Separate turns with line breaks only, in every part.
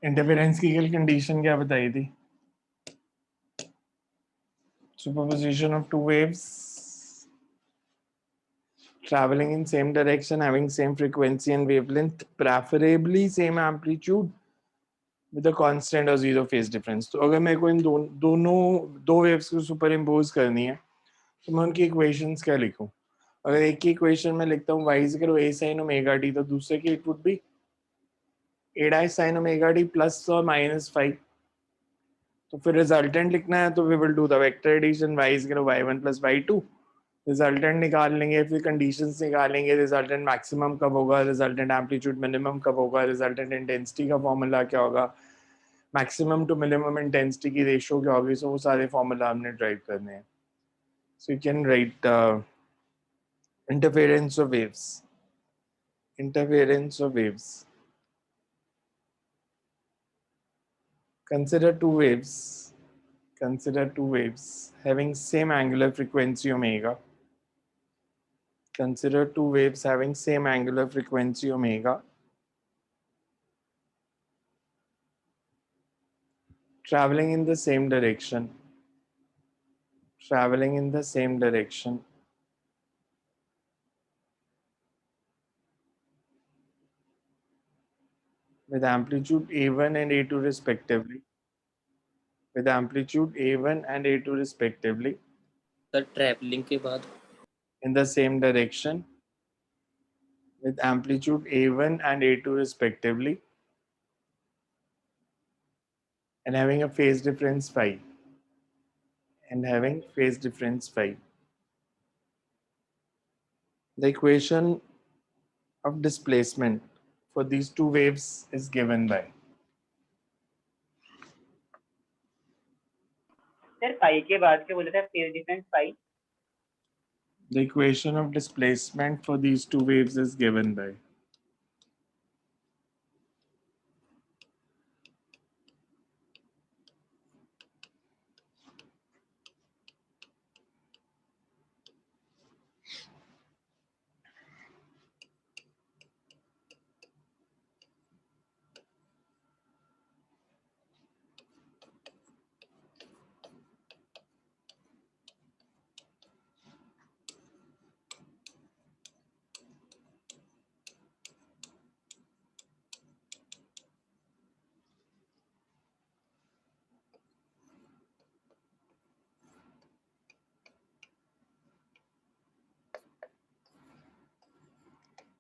Interference की कल condition क्या बताई थी? Superposition of two waves traveling in same direction, having same frequency and wavelength, preferably same amplitude with a constant or zero phase difference. तो अगर मेरे को इन दोनों दो वेव्स को सुपर इम्पोज करनी है तो मैं उनकी इक्वेशंस क्या लिखूं? अगर एक की इक्वेशन में लिखता हूँ y is equal to a sin omega t, तो दूसरे की it would be a dash sin omega t plus और माइनस 5. तो फिर रिजल्टेंट लिखना है तो we will do the vector addition y is equal to y1 plus y2. Resultant निकाल लेंगे, फिर कंडीशंस निकालेंगे, रिजल्टेंट मैक्सिमम कब होगा, रिजल्टेंट एम्पलीट्यूड मिनिमम कब होगा, रिजल्टेंट इंटेंसिटी का फॉर्मूला क्या होगा, मैक्सिमम टू मिनिमम इंटेंसिटी की रेशियो क्या होगी. सो वो सारे फॉर्मूला हमने ड्राइव करने हैं. So you can write interference of waves. Interference of waves. Consider two waves. Consider two waves having same angular frequency omega. Consider two waves having same angular frequency omega, traveling in the same direction. Traveling in the same direction. With amplitude A1 and A2 respectively. With amplitude A1 and A2 respectively.
Sir travelling के बाद
In the same direction. With amplitude A1 and A2 respectively. And having a phase difference phi. And having phase difference phi. The equation of displacement for these two waves is given by.
Sir पाई के बाद क्या बोला था? Phase difference pi.
The equation of displacement for these two waves is given by.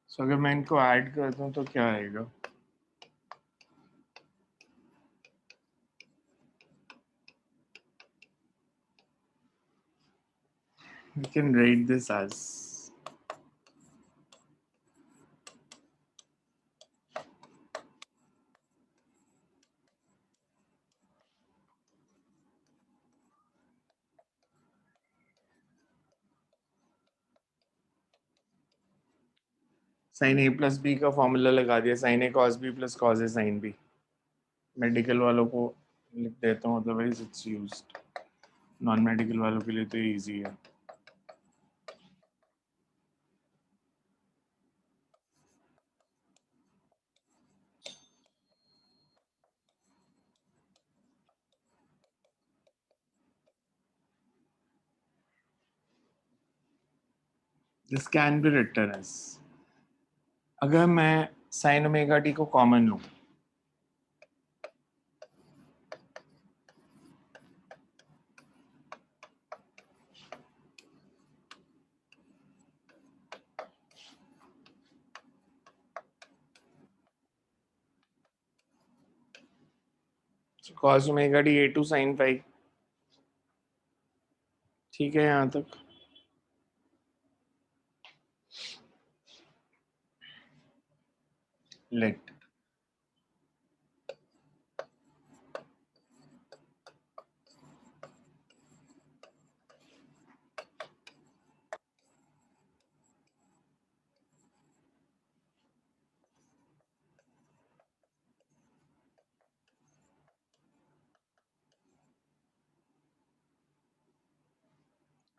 So अगर मैं इनको add कर दूं तो क्या आएगा? We can write this as sin a plus b का फॉर्मूला लगा दिया, sin a cos b plus cos a sin b. Medical वालों को लिख देता हूँ, otherwise it's used. Non medical वालों के लिए तो इजी है. This can be written as, अगर मैं sin ओमेगा t को कॉमन लूं, cos omega t a2 sin phi. ठीक है यहाँ तक? Let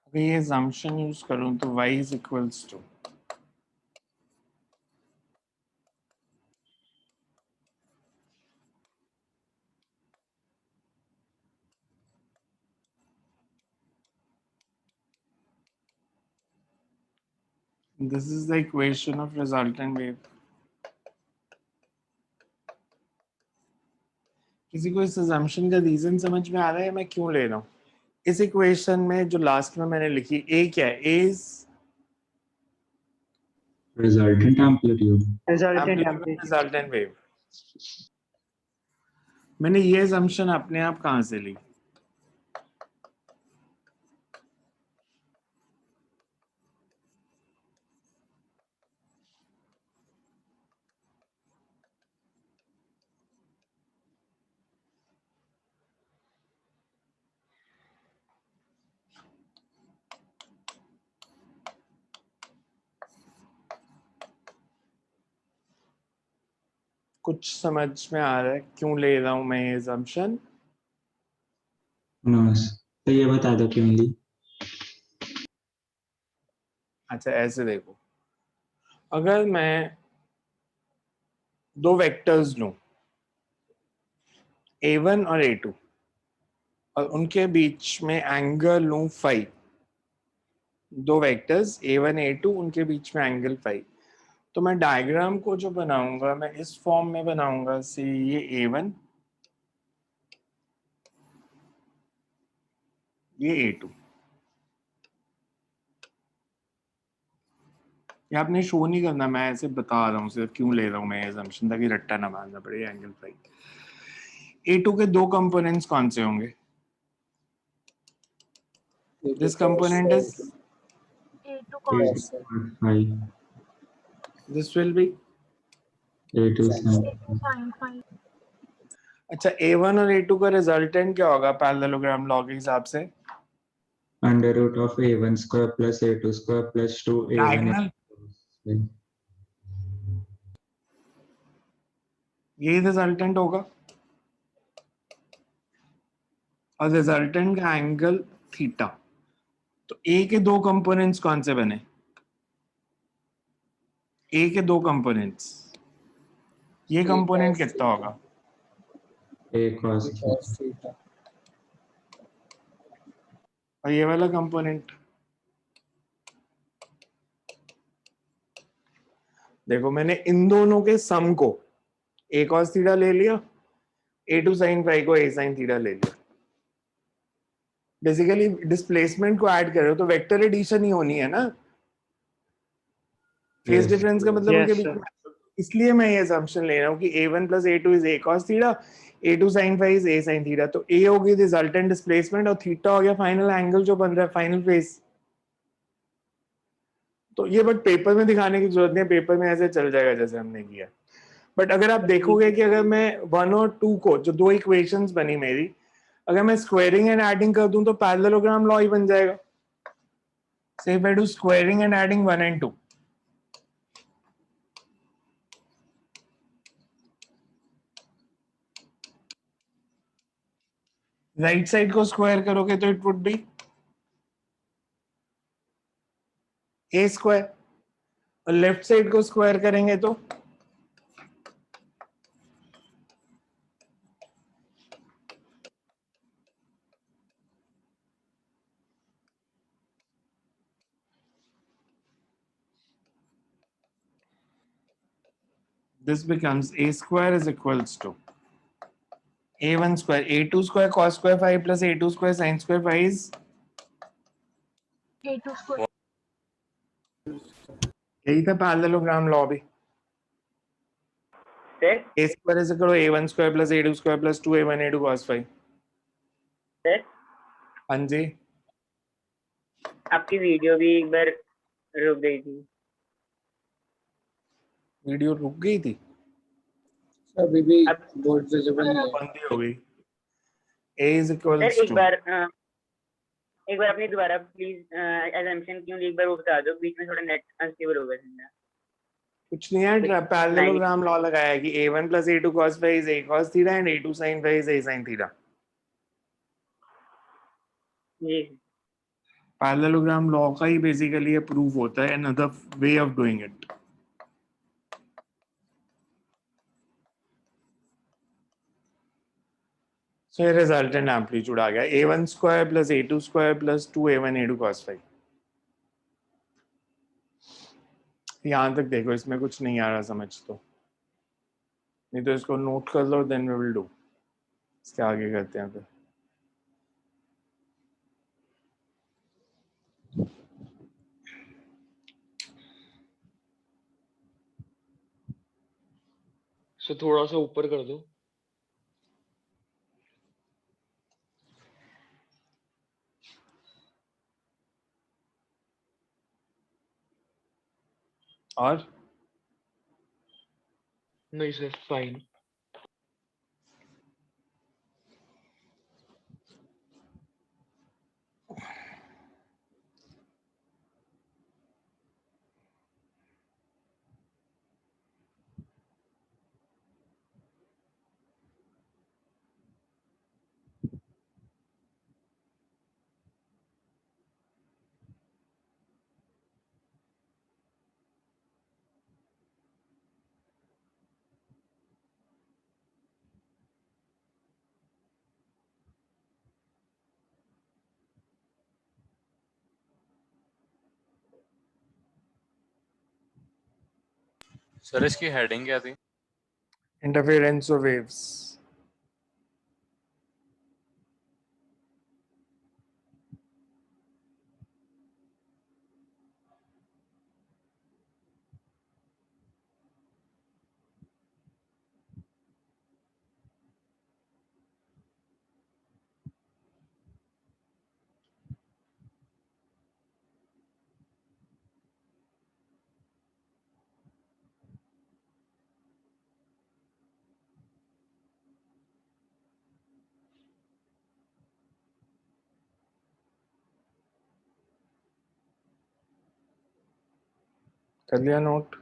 अगर ये assumption यूज करूं तो y is equals to This is the equation of resultant wave. किसी को इस assumption का रीजन समझ में आ रहा है मैं क्यों ले रहा हूँ? इस इक्वेशन में जो लास्ट में मैंने लिखी ए क्या है? A is
resultant amplitude.
Resultant wave. मैंने ये assumption अपने आप कहाँ से ली? कुछ समझ में आ रहा है क्यों ले रहा हूं मैं ये assumption?
No, तो ये बता दो क्यों ली?
अच्छा ऐसे देखो, अगर मैं दो वेक्टर्स लूं a1 और a2 और उनके बीच में एंगल लूं फाई, दो वेक्टर्स a1 a2 उनके बीच में एंगल फाई, तो मैं डायग्राम को जो बनाऊंगा मैं इस फॉर्म में बनाऊंगा से ये a1 ये a2. ये आपने शो नहीं करना, मैं ऐसे बता रहा हूँ सिर्फ क्यों ले रहा हूँ मैं assumption ताकि रट्टा ना मारना पड़े एंगल फाई. a2 के दो कंपोनेंट्स कौन से होंगे? This component is
A2 cos
Phi.
this will be
A2 sin.
A2 sin phi.
अच्छा a1 और a2 का रिजल्टेंट क्या होगा पैरेललोग्राम लॉ के हिसाब से?
Under root of A1 square plus A2 square plus 2A1.
Diagonal. ये रिजल्टेंट होगा और रिजल्टेंट का एंगल थीटा. तो ए के दो कंपोनेंट्स कौन से बने? ए के दो कंपोनेंट्स, ये कंपोनेंट कितना होगा?
A cos theta.
और ये वाला कंपोनेंट देखो, मैंने इन दोनों के सम को a cos थीटा ले लिया, a2 sin phi को a sin थीटा ले लिया. बेसिकली डिस्प्लेसमेंट को ऐड कर रहे हो तो वेक्टर एडिशन ही होनी है ना. Phase
Yes.
डिफरेंस का मतलब उनके बीच में, इसलिए मैं ये assumption ले रहा हूँ कि a1 plus a2 is a cos theta, a2 sin phi is a sin theta. तो a होगी रिजल्टेंट डिस्प्लेसमेंट और थीटा हो गया फाइनल एंगल जो बन रहा है, फाइनल फेज. तो ये बट पेपर में दिखाने की जरूरत नहीं है, पेपर में ऐसे चल जाएगा जैसे हमने किया. बट अगर आप देखोगे कि अगर मैं 1 और 2 को, जो दो इक्वेशंस बनी मेरी, अगर मैं स्क्वायरिंग एंड एडिंग कर दूं तो पैरेललोग्राम लॉ ही बन जाएगा. से if I do squaring and adding 1 and 2, right side को स्क्वायर करोगे तो it would be a square और लेफ्ट साइड को स्क्वायर करेंगे तो this becomes a square is equals to a1 square a2 square cos square phi plus a2 square sin square phi is
A2 square.
यही था parallelogram law भी.
Sir
a square is equal to a1 square plus a2 square plus 2a1 a2 cos phi.
Sir
हाँ जी,
आपकी video भी एक बार रुक गई थी.
वीडियो रुक गई थी,
अभी भी
अब
बोर्ड विजिबल नहीं है.
बंद हो गई. a is
सर
equals
एक
to
बार अपनी दोबारा प्लीज assumption क्यों ली, एक बार वो बता दो. बीच में थोड़ा नेट अनस्टेबल हो गया था.
कुछ नहीं है, पैरेललोग्राम लॉ लगाया है कि a1 plus a2 cos phi is a cos theta and a2 sin phi is a sin theta.
जी
पैरेललोग्राम लॉ का ही बेसिकली ये प्रूफ होता है, another way of doing it. So ये resultant amplitude आ गया a1 square plus a2 square plus 2a1 a2 cos phi. यहाँ तक देखो, इसमें कुछ नहीं आ रहा समझ तो, नहीं तो इसको नोट कर लो, देन वी विल डू। इसके आगे करते हैं फिर।
सो थोड़ा सा ऊपर कर दो।
और
नहीं सर, फाइन।
सर इसकी हेडिंग क्या थी?
Interference of waves. कर लिया नोट?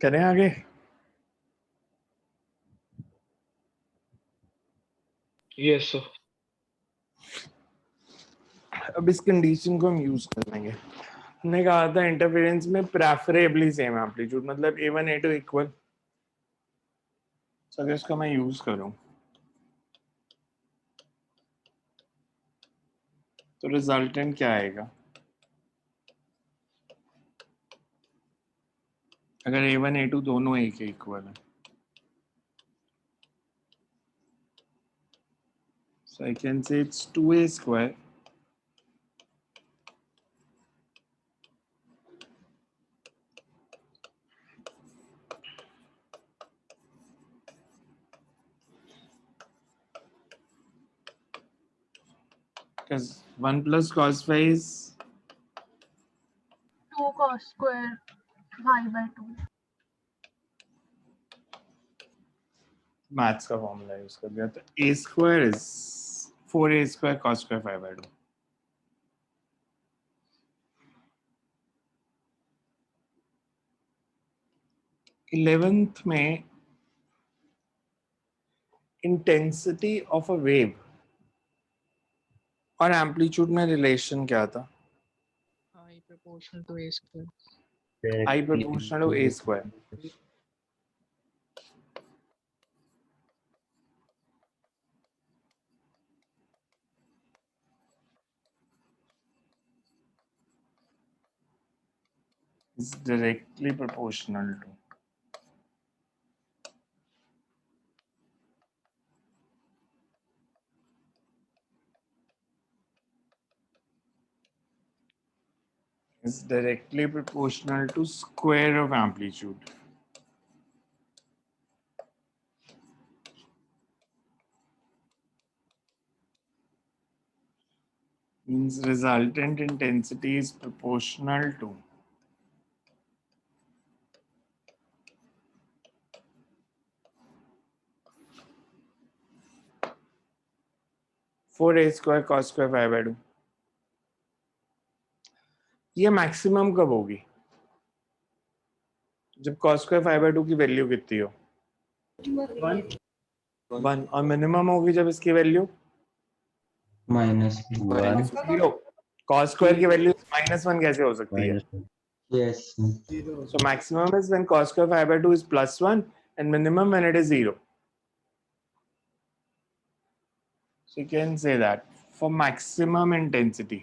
करें आगे?
Yes sir.
अब इस कंडीशन को हम यूज कर लेंगे। हमने कहा था इंटरफेरेंस में प्रेफरेबली सेम एम्पलीट्यूड, मतलब A1 A2 इक्वल। अगर इसको मैं यूज करूं तो रिजल्टेंट क्या आएगा? अगर A1 A2 दोनों A के इक्वल है, so I can say it's 2A square because 1 plus cos phi is
2 cos square y by 2.
Maths का फॉर्मूला यूज कर दिया, तो A square is 4A square cos square phi by 2। Eleventh में intensity of a wave और amplitude में relation क्या था?
I proportional to a square.
I proportional to A square। is directly proportional to square of amplitude। means resultant intensity is proportional to 4a square cos square 5/2. ये maximum कब होगी? जब cos square 5/2 की value कितनी हो? 1. और minimum होगी जब इसकी वैल्यू
-1.
0. cos square की वैल्यू -1 कैसे हो सकती है?
Yes.
So maximum is when cos square 5/2 is +1 and minimum when it is 0. So you can say that for maximum intensity,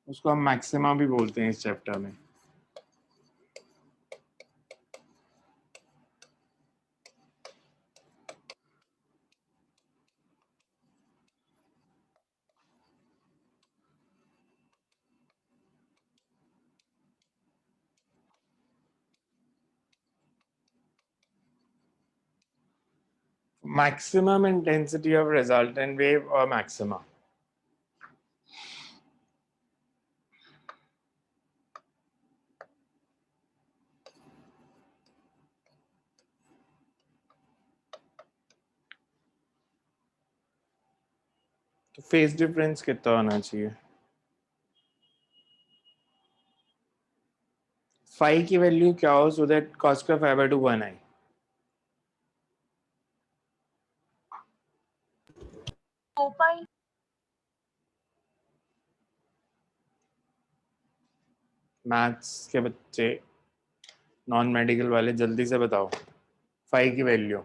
उसको हम maxima भी बोलते हैं इस चैप्टर में. Maximum intensity of resultant wave or maxima. तो फेज डिफरेंस कितना होना चाहिए? फाई की वैल्यू क्या हो सो दैट cos square 5/2 1 आए?
pi.
मैथ्स के बच्चे, नॉन मेडिकल वाले जल्दी से बताओ फाई की वैल्यू.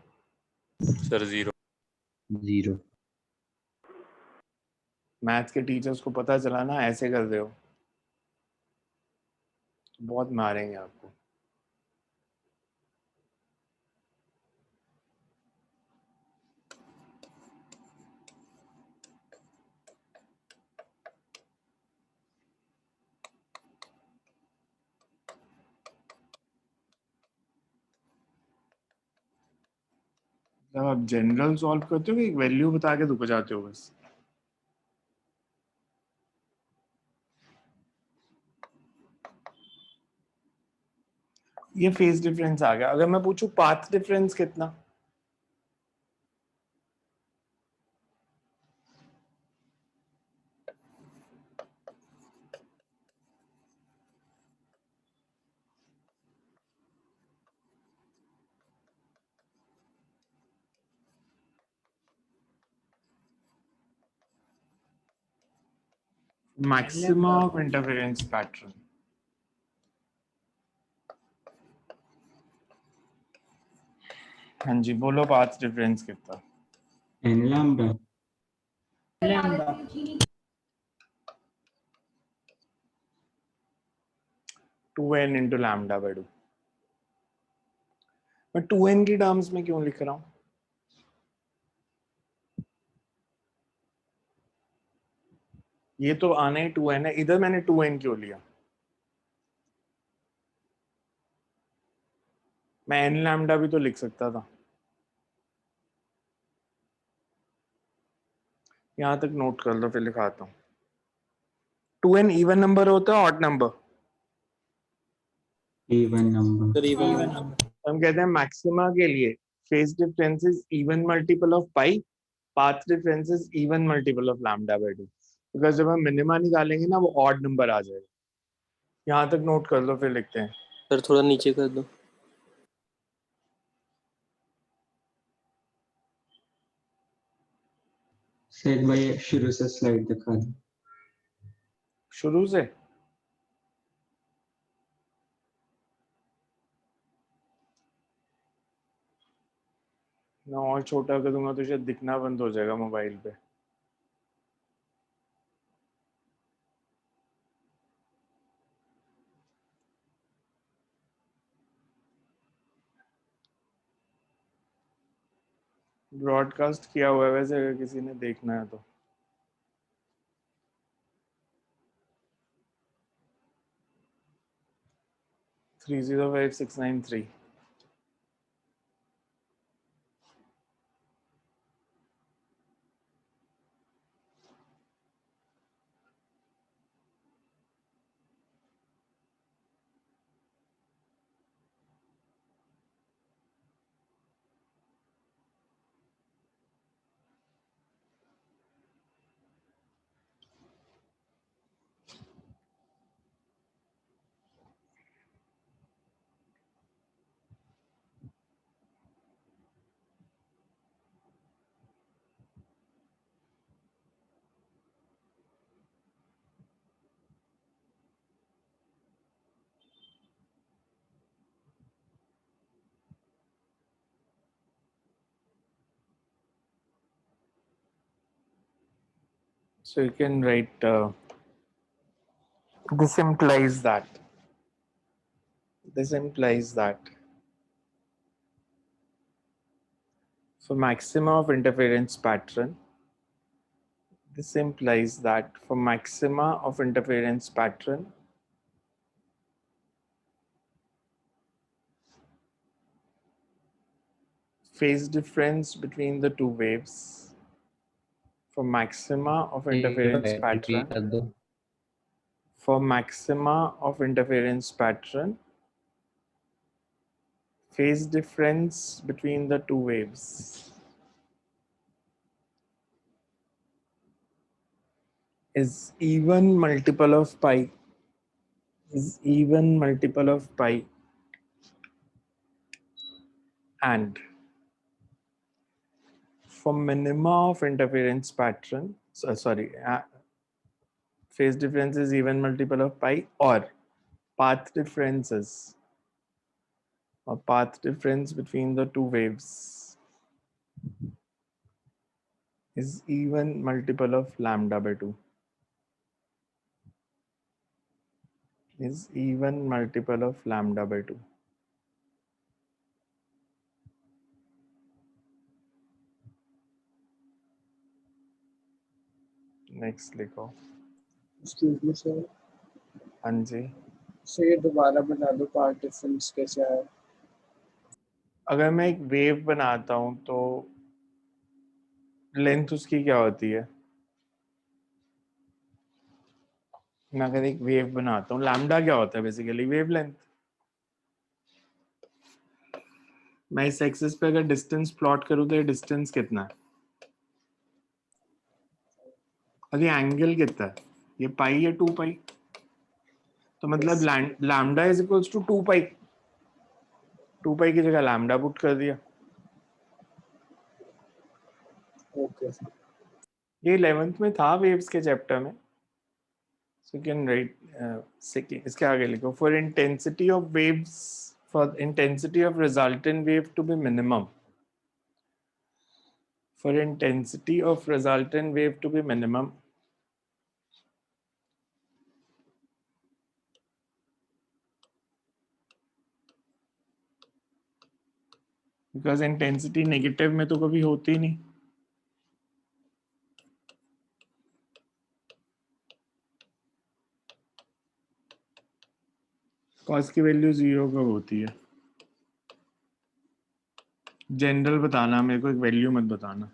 सर 0.
मैथ्स के टीचर्स को पता चला ना ऐसे कर रहे हो, बहुत मारेंगे आपको. जब आप जनरल सॉल्व करते हो कि एक वैल्यू बता के रुक जाते हो बस? ये फेज डिफरेंस आ गया. अगर मैं पूछूं पाथ डिफरेंस कितना? Maxima of interference pattern. हाँ जी बोलो, पाथ डिफरेंस कितना?
n lambda.
2n into lambda by 2. मैं 2n की टर्म्स में क्यों लिख रहा हूं? ये तो आना ही 2n है, इधर मैंने 2n क्यों लिया? मैं n लैम्डा भी तो लिख सकता था. यहां तक नोट कर लो, फिर लिखाता हूं. 2n इवन नंबर होता है ऑड नंबर?
Even number.
हम कहते हैं मैक्सिमा के लिए phase difference is even multiple of pi, path difference is even multiple of lambda by 2. Because जब हम मिनिमा निकालेंगे ना वो ऑड नंबर आ जाएगा. यहां तक नोट कर लो, फिर लिखते हैं.
सर थोड़ा नीचे कर दो.
से एक बार शुरू से स्लाइड दिखा दो.
शुरू से मैं और छोटा कर दूंगा तो शायद दिखना बंद हो जाएगा मोबाइल पे. ब्रॉडकास्ट किया हुआ है वैसे, अगर किसी ने देखना है तो. Three 05693. So you can write this implies that. This implies that for maxima of interference pattern, this implies that for maxima of interference pattern, phase difference between the two waves, for maxima of interference pattern, for maxima of interference pattern, phase difference between the two waves is even multiple of pi, is even multiple of pi, and for minima of interference pattern, phase difference is even multiple of pi, or path differences or path difference between the two waves is even multiple of lambda by 2, is even multiple of lambda by 2. Next लिखो।
Excuse me, sir.
हाँ जी,
So ये दोबारा बता दो path difference कैसे आया?
अगर मैं एक वेव बनाता हूँ तो लेंथ उसकी क्या होती है? मैं अगर एक वेव बनाता हूँ, लैम्डा क्या होता है? Basically wave length. मैं इस एक्सिस पे अगर डिस्टेंस प्लॉट करूँ तो ये डिस्टेंस कितना है? और ये एंगल कितना है? ये पाई या 2 पाई? तो मतलब लैम्डा इज इक्वल्स टू 2 पाई। 2 पाई की जगह लैम्डा पुट कर दिया।
Okay.
ये 11th में था वेव्स के चैप्टर में। So you can write इसके आगे लिखो for intensity of waves, for intensity of resultant wave to be minimum, for intensity of resultant wave to be minimum, because intensity negative में तो कभी होती ही नहीं। cos की वैल्यू 0 कब होती है? जनरल बताना, मेरे को एक वैल्यू मत बताना।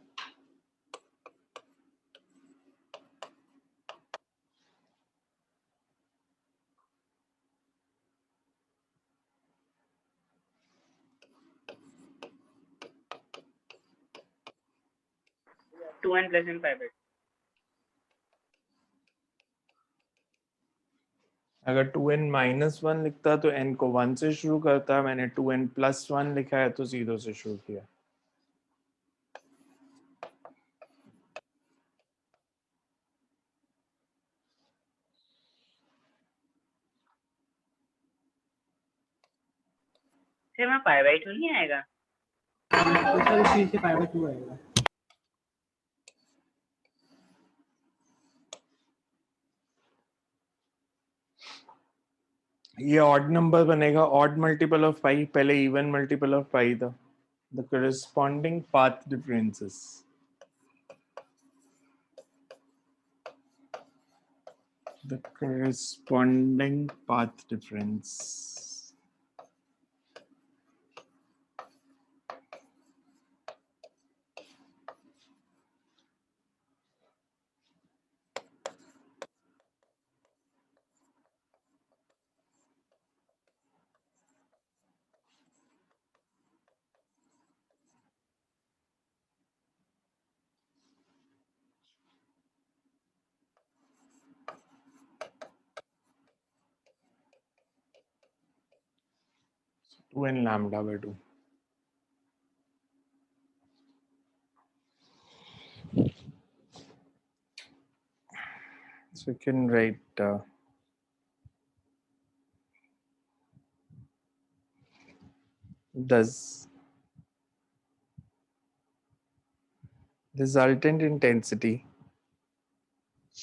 Two N plus N pi by.
अगर 2n माइनस 1 लिखता तो n को 1 से शुरू करता, मैंने 2n प्लस 1 लिखा है तो 0 से शुरू किया।
फिर मैं पाई बाय 2 नहीं आएगा?
उसी से पाई बाय 2 आएगा।
ये ऑड नंबर बनेगा, ऑड मल्टीपल ऑफ पाई, पहले इवन मल्टीपल ऑफ पाई था। The corresponding path differences, the corresponding path difference to n lambda by 2. So you can write does resultant intensity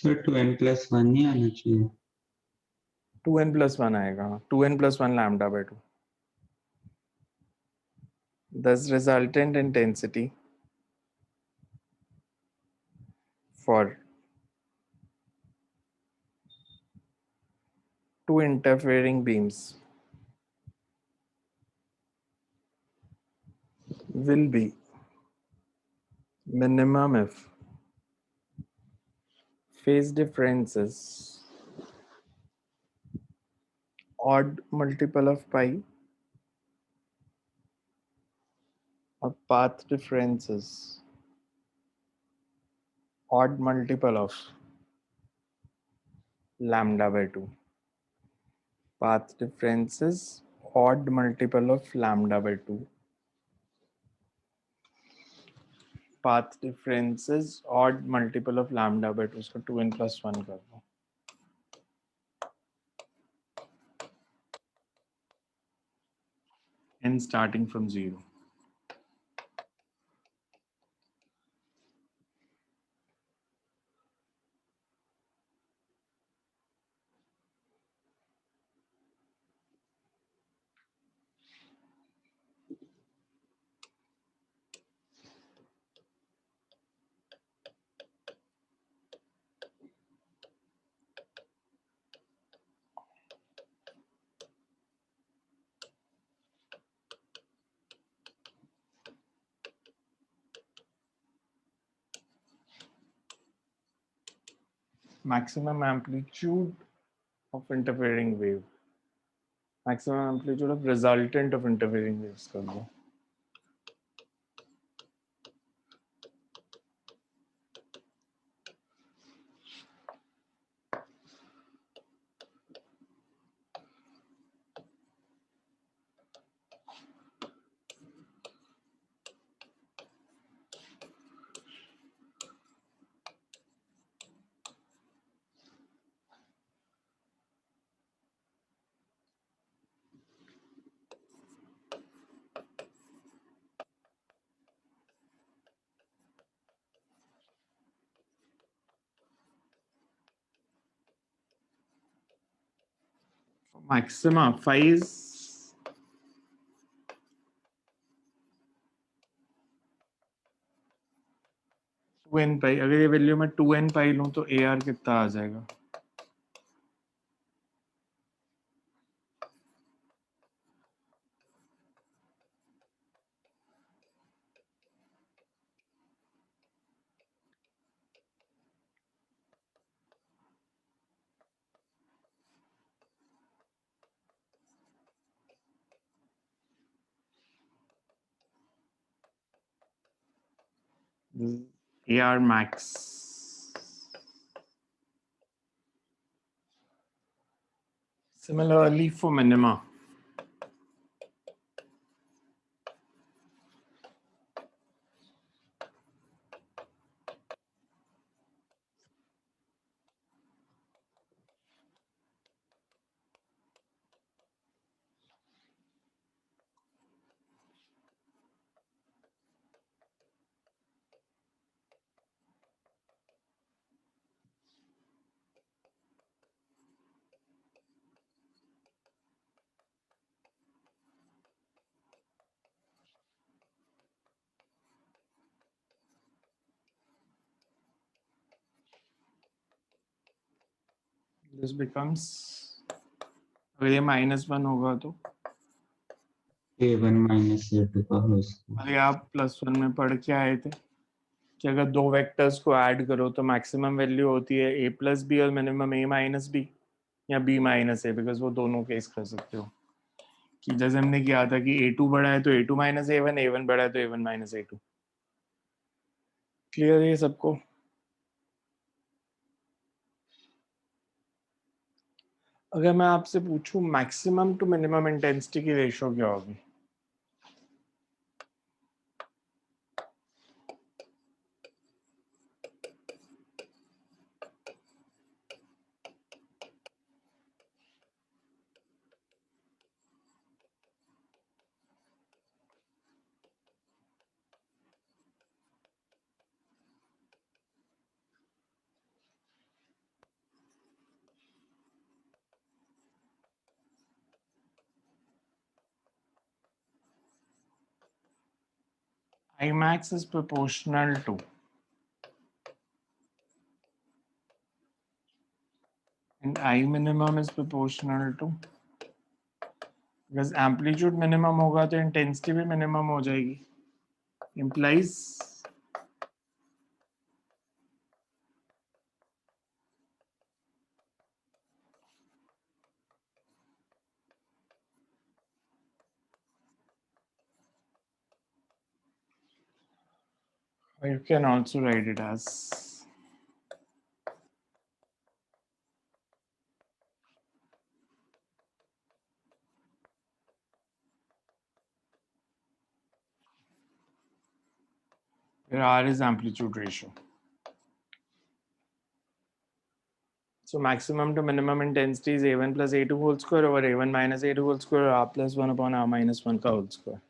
sir 2n plus 1 नहीं आना चाहिए.
2n+1 आएगा. 2n+1 lambda by 2. Thus resultant intensity for two interfering beams will be minimum if phase differences odd multiple of pi or path differences odd multiple of lambda by 2. Path differences odd multiple of lambda by 2. Path differences odd multiple of lambda by 2. इसको 2n+1 कर दो. n starting from 0. Maximum amplitude of interfering wave. Maximum amplitude of resultant of interfering waves कर दो. Maxima phi is 2n pi. अगर ये value में 2n pi लूं तो AR कितना आ जाएगा? AR max. Similarly for minima. This becomes, अगर ये -1 होगा तो
a1 minus a2 का whole square.
अरे आप +1 में पढ़ के आए थे कि अगर दो वेक्टर्स को ऐड करो तो मैक्सिमम वैल्यू होती है a+b और मिनिमम a-b या b-a, बिकॉज वो दोनों केस कर सकते हो. कि जैसे हमने किया था कि a2 बड़ा है तो a2 - a1, a1 बड़ा है तो a1 - a2. क्लियर है ये सबको? अगर मैं आपसे पूछूं मैक्सिमम टू मिनिमम इंटेंसिटी की रेशो क्या होगी? I max is proportional to, and I minimum is proportional to, because amplitude minimum होगा तो intensity भी minimum हो जाएगी, implies or you can also write it as where R is amplitude ratio. So maximum to minimum intensity is A1 plus A2 whole square over A1 minus A2 whole square, or R plus 1 upon R minus 1 का whole square.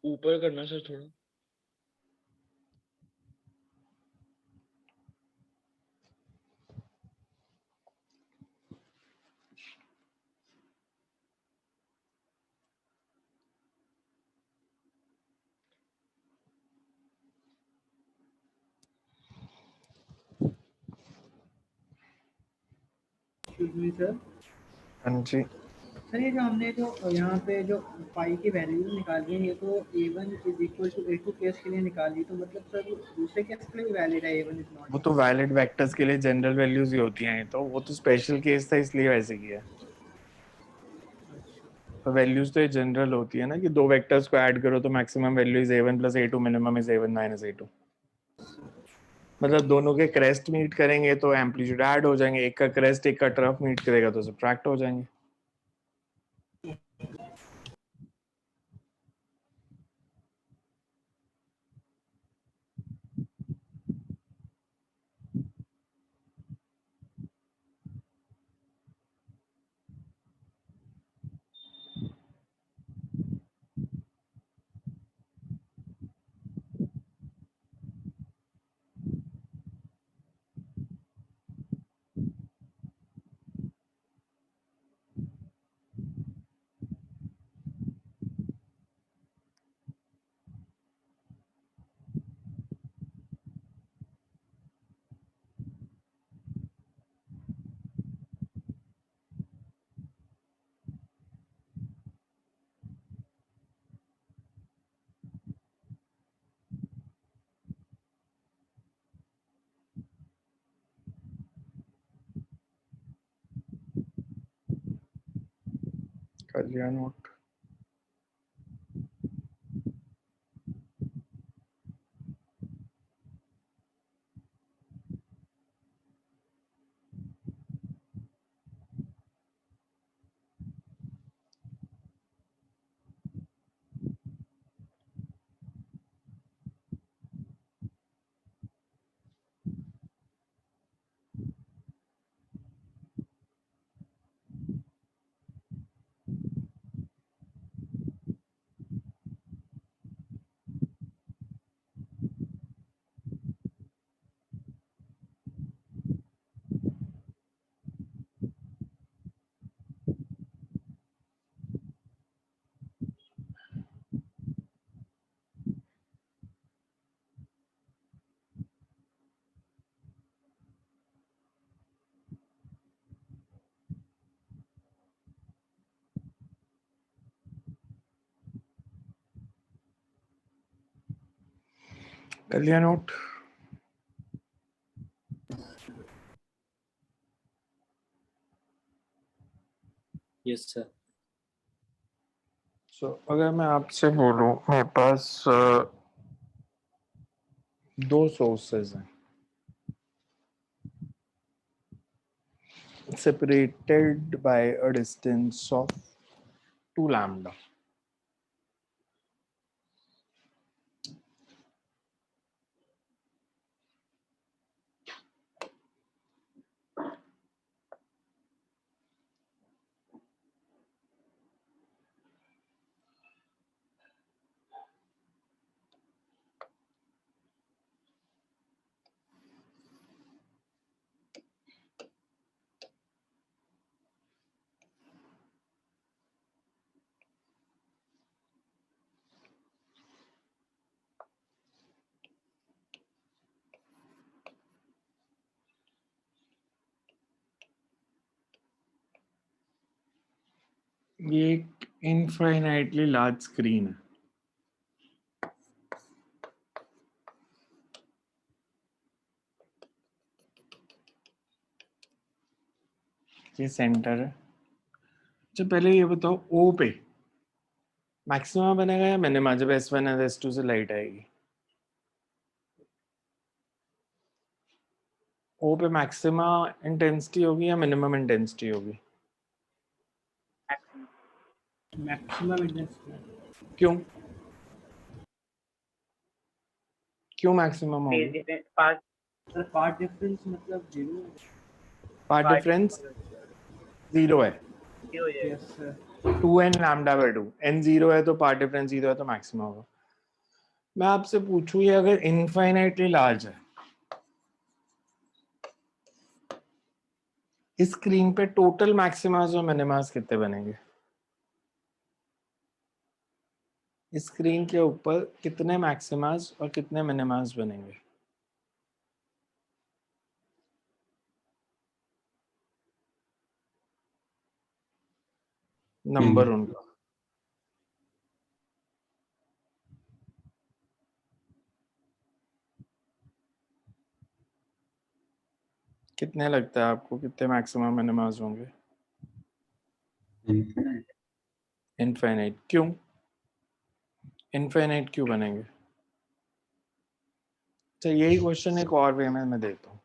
ऊपर करना sir थोड़ा.
Sir
हाँ जी.
Sir ये जो हमने जो यहाँ पे जो पाई की वैल्यू निकाली है, ये तो a1 is equal to a2 case के लिए निकाली, तो मतलब सर दूसरे केस के लिए भी वैलिड है a1 इज
वो
नॉट.
तो वैलिड वेक्टर्स के लिए जनरल वैल्यूज ही होती हैं, तो वो तो स्पेशल केस था इसलिए वैसे किया है. तो वैल्यूज तो ये जनरल होती है ना कि दो वेक्टर्स को ऐड करो तो maximum value is A1 plus A2, minimum is A1 minus A2. मतलब दोनों के क्रेस्ट मीट करेंगे तो एम्पलीट्यूड ऐड हो जाएंगे, एक का क्रेस्ट एक का ट्रफ मीट करेगा तो सब्ट्रैक्ट हो जाएंगे. कर लिया नोट. कर लिया नोट.
Yes sir.
सो अगर मैं आपसे बोलूं मेरे पास दो सोर्सेज हैं separated by a distance of 2 lambda. ये एक इनफाइनाइटली लार्ज स्क्रीन है. ये सेंटर है. अच्छा पहले ये बताओ ओ पे मैक्सिमा बनेगा या मिनिमा जब S1 और S2 से लाइट आएगी? ओ पे मैक्सिमा इंटेंसिटी होगी या मिनिमम इंटेंसिटी होगी?
Maximum intensity.
क्यों? क्यों मैक्सिमम
फेज
होगी?
डिफरेंस पास
सर पार्ट डिफरेंस मतलब 0.
पार्ट डिफरेंस 0 है.
हो जाएगा.
Yes sir.
2n lambda by 2. n 0 है तो पार्ट डिफरेंस 0 है तो मैक्सिमम होगा. मैं आपसे पूछूं ये अगर इनफाइनाइटली लार्ज है, इस स्क्रीन पे टोटल मैक्सिमास और मिनिमास कितने बनेंगे? इस स्क्रीन के ऊपर कितने मैक्सिमास और कितने मिनिमास बनेंगे? नंबर उनका. कितने लगता है आपको कितने मैक्सिमम मिनिमास होंगे?
Infinite.
इनफाइनाइट. क्यों इनफाइनाइट क्यों बनेंगे? अच्छा यही क्वेश्चन एक और वे में मैं देता हूँ.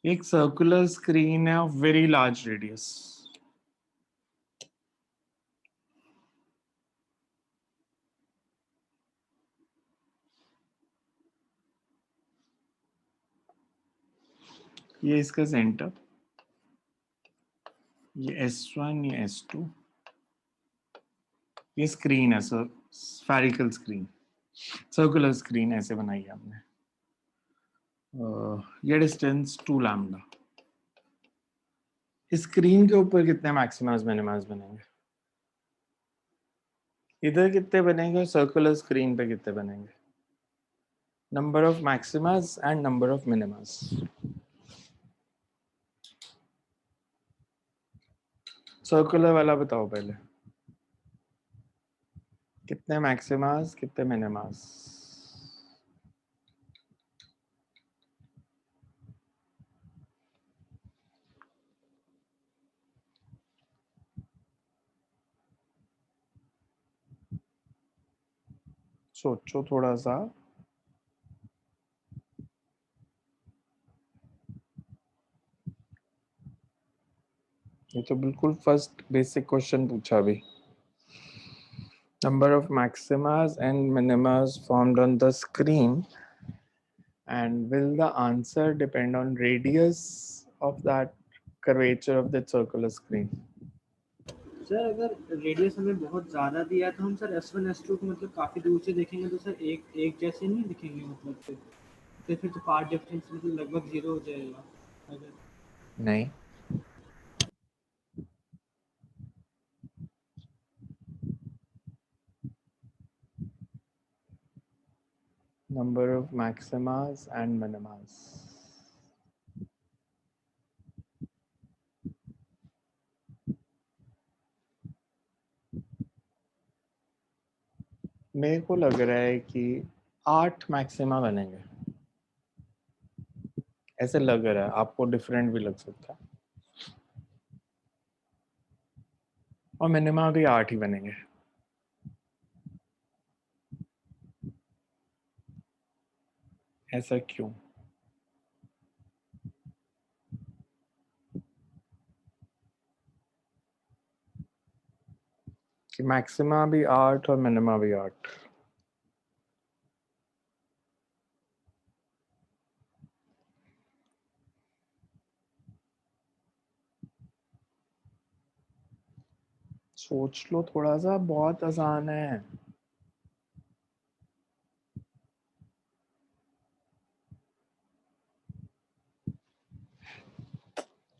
एक सर्कुलर स्क्रीन है ऑफ वेरी लार्ज रेडियस. ये इसका सेंटर, ये S1 ये S2, ये स्क्रीन है sir, spherical screen, circular screen ऐसे बनाई है हमने. ये डिस्टेंस 2 लैम्डा. इस स्क्रीन के ऊपर कितने मैक्सिमास मिनिमास बनेंगे? इधर कितने बनेंगे और सर्कुलर स्क्रीन पे कितने बनेंगे? Number of maximas and number of minimas. Circular वाला बताओ पहले. कितने मैक्सिमास कितने मिनिमास? सोचो थोड़ा सा. ये तो बिल्कुल फर्स्ट बेसिक क्वेश्चन पूछा भी. Number of maximas and minimas formed on the screen, and will the answer depend on radius of that curvature of the circular screen?
Sir अगर रेडियस हमें बहुत ज़्यादा दिया है तो हम सर S1 S2 को मतलब काफ़ी दूर से देखेंगे तो सर एक जैसे नहीं दिखेंगे मतलब फिर तो पार्ट डिफरेंस मतलब लगभग 0 हो जाएगा अगर.
नहीं. Number of maximas and minimas. मेरे को लग रहा है कि 8 मैक्सिमा बनेंगे. ऐसे लग रहा है, आपको डिफरेंट भी लग सकता है. और मिनिमा भी 8 ही बनेंगे. ऐसा क्यों? कि मैक्सिमा भी 8 और मिनिमा भी 8. सोच लो थोड़ा सा, बहुत आसान है.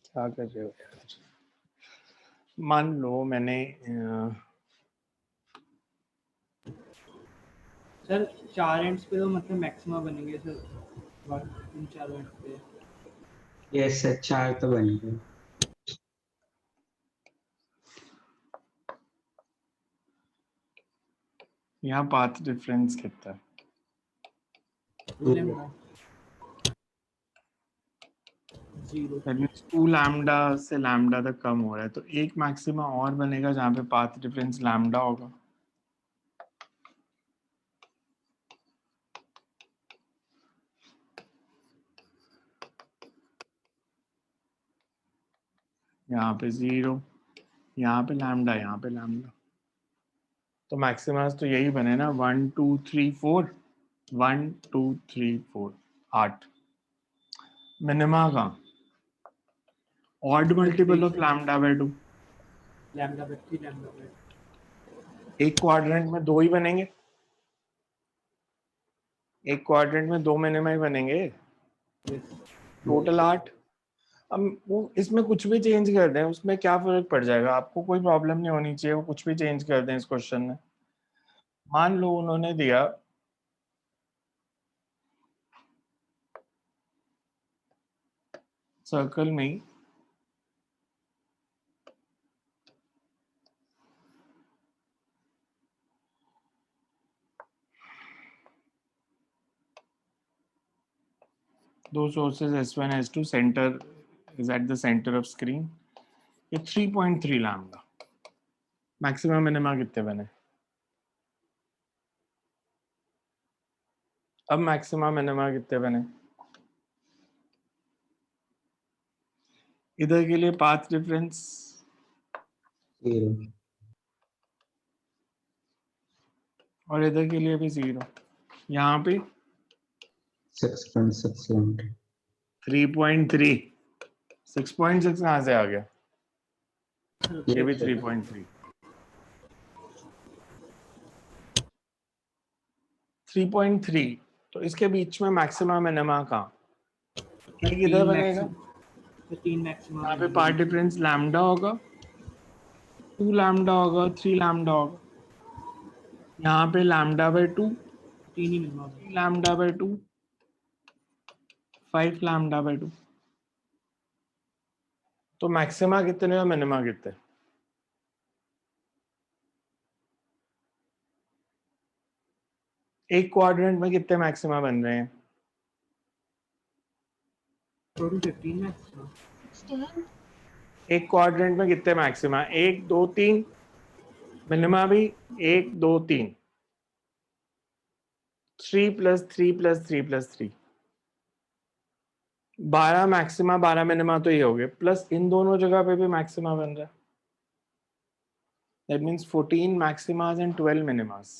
क्या कर रहे हो यार? मान लो मैंने
सर 4 एंड्स पे तो मतलब मैक्सिमा बनेंगे सर, इन 4 एंड्स पे।
यस सर, 4 तो बनेंगे।
यहाँ पाथ डिफरेंस कितना है?
2 लैम्डा 0।
That means 2 लैम्डा से लैम्डा तक कम हो रहा है, तो एक मैक्सिमा और बनेगा जहाँ पे पाथ डिफरेंस लैम्डा होगा। यहाँ पे 0, यहाँ पे लैम्डा, यहाँ पे लैम्डा, तो मैक्सिमास तो यही बने ना, 1 2 3 4, 1 2 3 4, 8। मिनिमा का odd multiple of lambda by 2,
lambda by 3 lambda by
एक क्वाड्रेंट में 2 ही बनेंगे, एक क्वाड्रेंट में 2 मिनिमा ही बनेंगे, टोटल 8। अब वो इसमें कुछ भी चेंज कर दें, उसमें क्या फर्क पड़ जाएगा? आपको कोई प्रॉब्लम नहीं होनी चाहिए वो कुछ भी चेंज कर दें इस क्वेश्चन में। मान लो उन्होंने दिया सर्कल में ही दो sources S1 S2, centre is at the center of screen, ये 3.3 लैम्डा, मैक्सिमम मिनिमा कितने बने? अब मैक्सिमम मिनिमा कितने बने? इधर के लिए पाथ डिफरेंस
0
और इधर के लिए भी 0, यहाँ पे
6.6 लैम्डा
3.3, 6.6 कहाँ से आ गया? ये भी 3.3, 3.3, तो इसके बीच में मैक्सिमम मिनिमा कहाँ? एक इधर बनेगा,
तो 3 मैक्सिमा
यहाँ पे पाथ डिफरेंस लैम्डा होगा, 2 लैम्डा होगा, 3 लैम्डा होगा, यहाँ पे lambda by 2,
3 he minima
3 lambda by 2, 5 lambda by 2, तो मैक्सिमा कितने और मिनिमा कितने? एक क्वाड्रेंट में कितने मैक्सिमा बन रहे हैं?
टोटल 15 मैक्सिमा
16,
एक क्वाड्रेंट में कितने मैक्सिमा? 1 2 3, मिनिमा भी 1 2 3, 3 + 3 + 3 + 3, 12 मैक्सिमा 12 मिनिमा तो ये हो गए, प्लस इन दोनों जगह पे भी मैक्सिमा बन रहा है। That means 14 maximas and 12 minimas.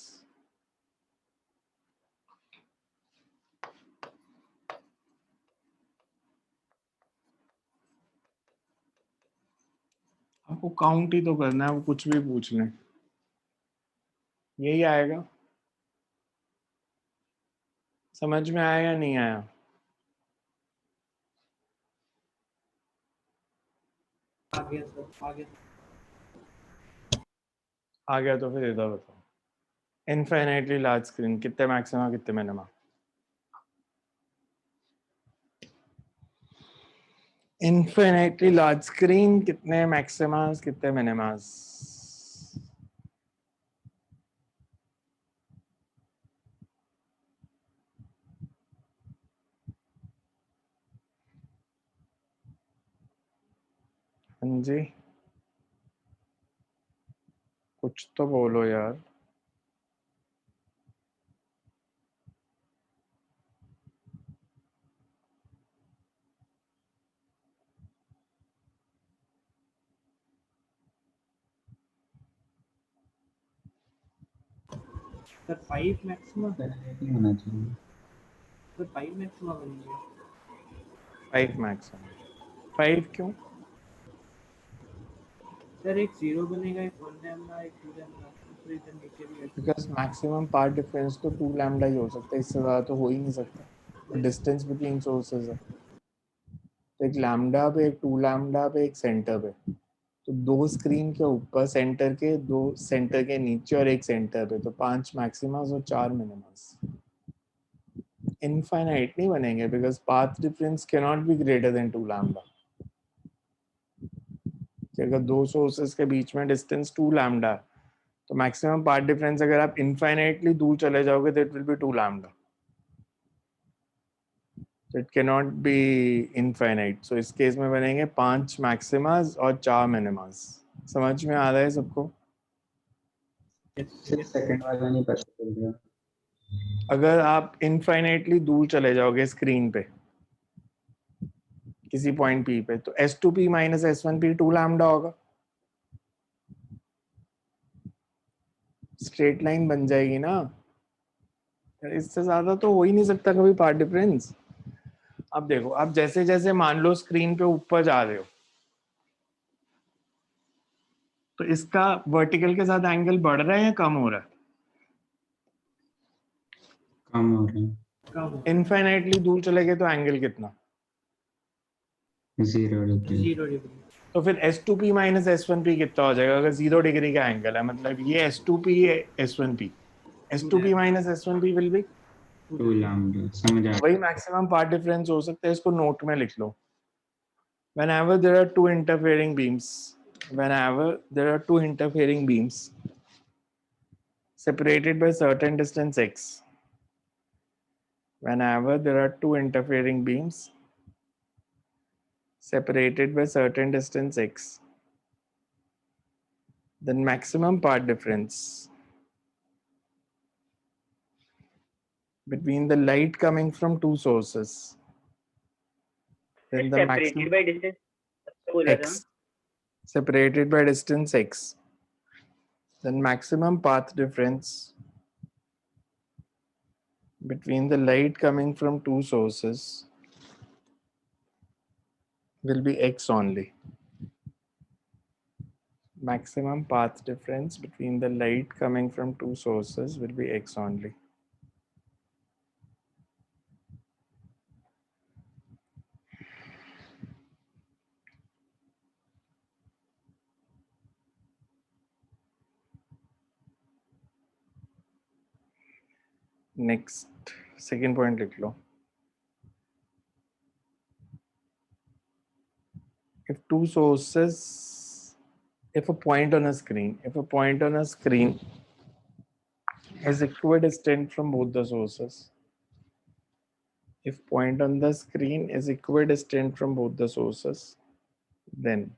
आपको काउंट ही तो करना है, वो कुछ भी पूछ लें, यही आएगा। समझ में आया या नहीं आया?
आ गया सर, आ गया।
आ गया तो फिर इधर बताओ, इनफाइनाइटली लार्ज स्क्रीन कितने मैक्सिमा कितने मिनिमा? इनफाइनाइटली लार्ज स्क्रीन कितने मैक्सिमास कितने मिनिमास? हाँ जी, कुछ तो बोलो यार।
सर 5 मैक्सिमा,
नहीं होना चाहिए।
सर 5 मैक्सिमा बनेंगे।
5 मैक्सिमा, 5 क्यों?
सर एक 0 बनेगा, एक 1 लैम्डा, एक 2 लैम्डा, फिर इधर नीचे भी है।
बिकॉज मैक्सिमम पार्ट डिफरेंस तो 2 लैम्डा ही हो सकता है, इससे ज़्यादा तो हो ही नहीं सकता। डिस्टेंस बिटवीन सोर्सेज है, तो एक लैम्डा पे, एक 2 लैम्डा पे, एक सेंटर पे, तो 2 स्क्रीन के ऊपर सेंटर के, 2 सेंटर के नीचे और 1 सेंटर पे, तो 5 मैक्सिमास और 4 मिनिमास। इनफाइनाइट नहीं बनेंगे because path difference can not be greater than 2 lambda. अगर 2 सोर्सेस के बीच में डिस्टेंस 2 लैम्डा, तो मैक्सिमम पाथ डिफरेंस अगर आप इनफाइनाइटली दूर चले जाओगे तो it will be 2 lambda. So it cannot be infinite. So इस केस में बनेंगे 5 मैक्सिमास और 4 मिनिमास। समझ में आ रहा है सबको?
सर सेकंड वाला नहीं पता चल रहा।
अगर आप इनफाइनाइटली दूर चले जाओगे स्क्रीन पे किसी पॉइंट P पे, तो S2P माइनस S1P 2 लैम्डा होगा। स्ट्रेट लाइन बन जाएगी ना, इससे ज्यादा तो हो ही नहीं सकता कभी पाथ डिफरेंस। अब देखो, आप जैसे जैसे मान लो स्क्रीन पे ऊपर जा रहे हो, तो इसका वर्टिकल के साथ एंगल बढ़ रहा है या कम हो रहा है?
कम हो रहा है।
कम हो
इनफाइनाइटली दूर चले गए तो एंगल कितना?
0 डिग्री।
0 डिग्री।
तो फिर S2P माइनस S1P कितना हो जाएगा? अगर 0 डिग्री का एंगल है, मतलब ये S2P है S1P, S2P minus S1P will be
2 lambda. समझ आ
वही मैक्सिमम पाथ डिफरेंस हो सकता है। इसको नोट में लिख लो। Whenever there are two interfering beams, whenever there are two interfering beams separated by certain distance x, whenever there are two interfering beams separated by certain distance x, then maximum path difference between the light coming from two sources, then the
separated
maximum
by distance बोला था।
x, separated by distance x, then maximum path difference between the light coming from two sources will be x only. Maximum path difference between the light coming from two sources will be x only. Next, second point लिख लो. If two sources, if a point on a screen is equidistant from both the sources, if point on the screen is equidistant from both the sources, then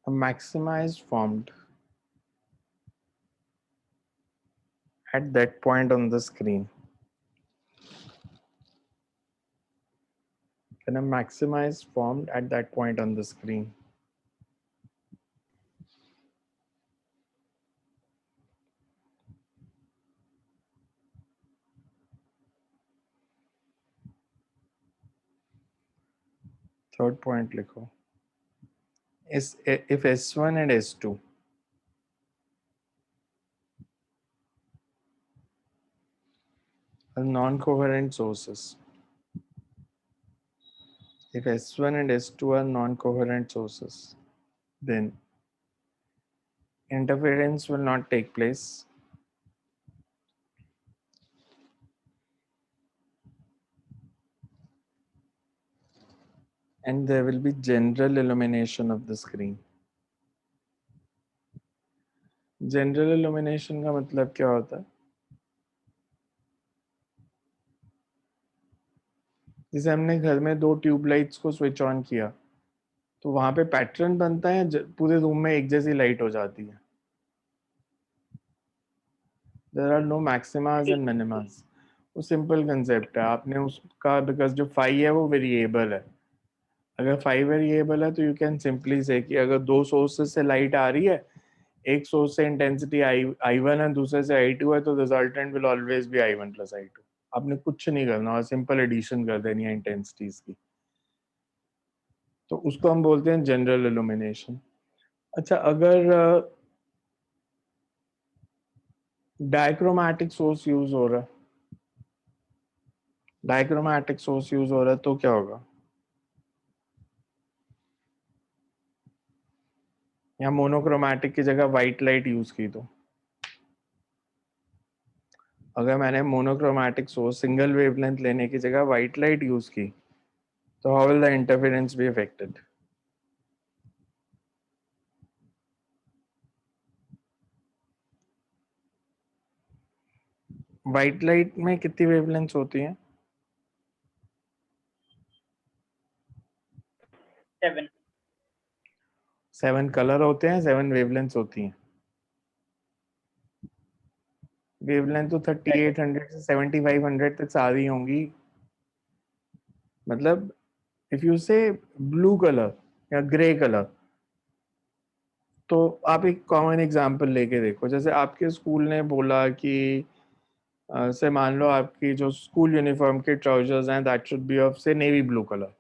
a maxima is formed at that point on the screen. Then a maxima is formed at that point on the screen. Third point लिखो. Is if S1 and S2 are non-coherent sources, if S1 and S2 are non-coherent sources, then interference will not take place. And there will be general illumination of the screen. General illumination का मतलब क्या होता है? जैसे हमने घर में 2 tubelights को स्विच ऑन किया, तो वहां पे पैटर्न बनता है, पूरे रूम में एक जैसी लाइट हो जाती है. There are no maximas and minimas. वो सिंपल कंसेप्ट है. आपने उसका, बिकॉज जो फाई है वो वेरिएबल है. अगर फाई वेरिएबल है तो यू कैन सिंपली से कि अगर 2 सोर्सेस से लाइट आ रही है, एक सोर्स से इंटेंसिटी I1 है, दूसरे से I2 है, तो resultant will always be I1 plus I2. आपने कुछ नहीं करना और सिंपल एडिशन कर देनी है इंटेंसिटीज की. तो उसको हम बोलते हैं जनरल इल्यूमिनेशन. अच्छा, अगर डायक्रोमैटिक सोर्स यूज हो रहा है, डाइक्रोमैटिक सोर्स यूज हो रहा है तो क्या होगा, या मोनोक्रोमैटिक की जगह व्हाइट लाइट यूज की तो, अगर मैंने मोनोक्रोमैटिक सोर्स सिंगल वेवलेंथ लेने की जगह व्हाइट लाइट यूज की तो how will the interference be affected? White light में कितनी वेवलेंथ्स होती हैं?
7.
7 कलर होते हैं, 7 वेवलेंथ्स होती हैं। वेवलेंथ तो 3800 से 7500 तक सारी होंगी। मतलब इफ यू से ब्लू कलर या ग्रे कलर, तो आप एक कॉमन एग्जांपल लेके देखो, जैसे आपके स्कूल ने बोला कि से मान लो आपकी जो स्कूल यूनिफॉर्म के ट्राउजर्स हैं दैट शुड बी ऑफ से नेवी ब्लू कलर,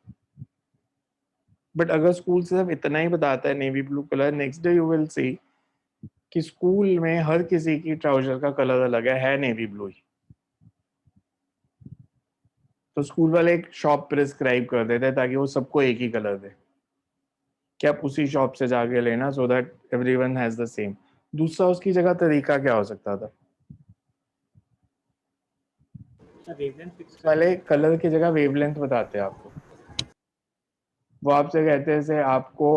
बट अगर स्कूल सिर्फ इतना ही बताता है navy blue colour, next day you will see कि स्कूल में हर किसी की ट्राउजर का कलर अलग है नेवी ब्लू ही। तो स्कूल वाले एक शॉप प्रिस्क्राइब कर देते हैं ताकि वो सबको एक ही कलर दे कि आप उसी शॉप से जाके लेना, so that everyone has the same. दूसरा उसकी जगह तरीका क्या हो सकता था,
वेवलेंथ फिक्स
पहले कलर की जगह वेवलेंथ बताते हैं आपको, वो आपसे कहते हैं से आपको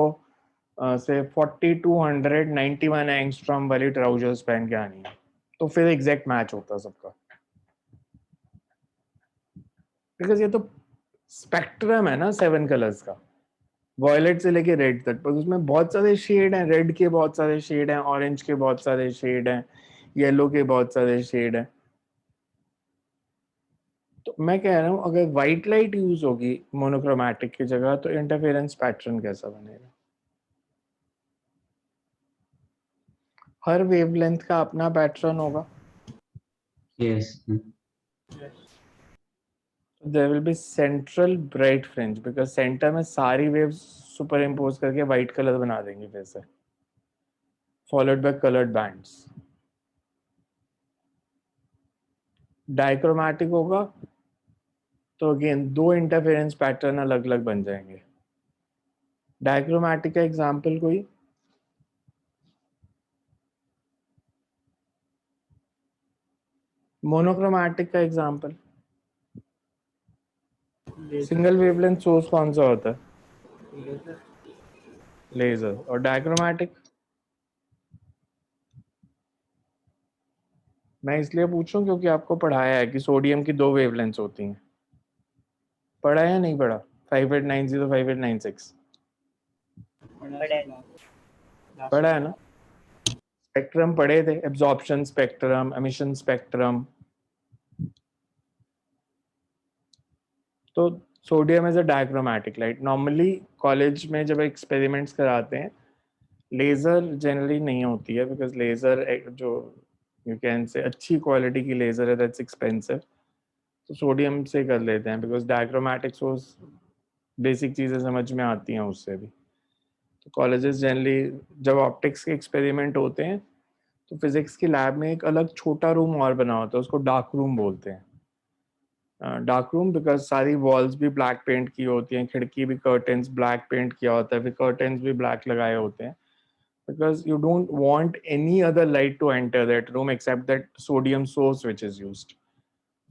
से 4291 एंगस्ट्रॉम वाली ट्राउजर्स पहन के आनी है, तो फिर एग्जैक्ट मैच होता सबका, बिकॉज ये तो स्पेक्ट्रम है ना 7 कलर्स का, वॉयलेट से लेके रेड तक, पर उसमें बहुत सारे शेड हैं, रेड के बहुत सारे शेड हैं, ऑरेंज के बहुत सारे शेड हैं, येलो के बहुत सारे शेड हैं। तो मैं कह रहा हूँ अगर व्हाइट लाइट यूज होगी मोनोक्रोमैटिक की जगह तो इंटरफेरेंस पैटर्न कैसा बनेगा? हर वेवलेंथ का अपना पैटर्न होगा,
Yes.
There will be central bright fringe, because center में सारी वेव्स सुपर इम्पोज करके व्हाइट कलर बना देंगे फिर से, followed by coloured bands. Dichromatic होगा तो अगेन दो इंटरफेरेंस पैटर्न अलग अलग बन जाएंगे। डाइक्रोमैटिक का एग्जांपल कोई, मोनोक्रोमैटिक का एग्जांपल, सिंगल वेवलेंथ सोर्स कौन सा होता है? लेजर। और डायक्रोमैटिक? मैं इसलिए पूछ रहा हूँ क्योंकि आपको पढ़ाया है कि सोडियम की 2 वेवलेंथ्स होती हैं, पढ़ा है या नहीं पढ़ा? 5890 5896 पढ़ा है ना? स्पेक्ट्रम पढ़े थे, एब्जॉर्प्शन स्पेक्ट्रम, एमिशन स्पेक्ट्रम। तो sodium is a dichromatic light. Normally college में जब एक्सपेरिमेंट्स कराते हैं लेजर जनरली नहीं होती है, बिकॉज लेजर जो यू कैन से अच्छी क्वालिटी की लेजर है दैट्स एक्सपेंसिव, तो सोडियम से कर लेते हैं बिकॉज डायक्रोमैटिक सोर्स बेसिक चीज़ें समझ में आती हैं उससे भी। तो कॉलेजेस जनरली जब ऑप्टिक्स के एक्सपेरिमेंट होते हैं तो फिजिक्स की लैब में एक अलग छोटा रूम और बना होता है, उसको डार्क रूम बोलते हैं। डार्क रूम बिकॉज सारी वॉल्स भी ब्लैक पेंट की होती हैं, खिड़की भी कर्टेन्स ब्लैक पेंट किया होता है, फिर कर्टेन्स भी ब्लैक लगाए होते हैं, because you don't want any other light to enter that room except that sodium source which is used,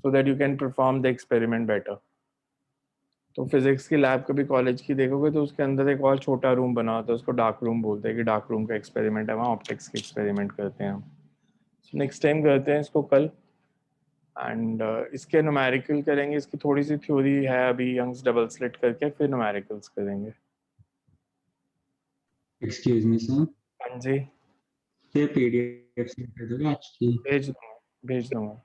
so that you can perform the experiment better. तो physics की लैब कभी कॉलेज की देखोगे तो उसके अंदर एक और छोटा रूम बना होता है, उसको डार्क रूम बोलते हैं कि डार्क रूम का एक्सपेरिमेंट है, वहाँ ऑप्टिक्स के एक्सपेरिमेंट करते हैं हम। नेक्स्ट टाइम करते हैं इसको कल, एंड इसके न्यूमेरिकल करेंगे, इसकी थोड़ी सी थ्योरी है अभी, यंग्स डबल स्लिट करके फिर न्यूमेरिकल्स करेंगे।
Excuse me, sir.
हाँ जी,
ये PDF send कर दोगे आज की?
भेज दूंगा।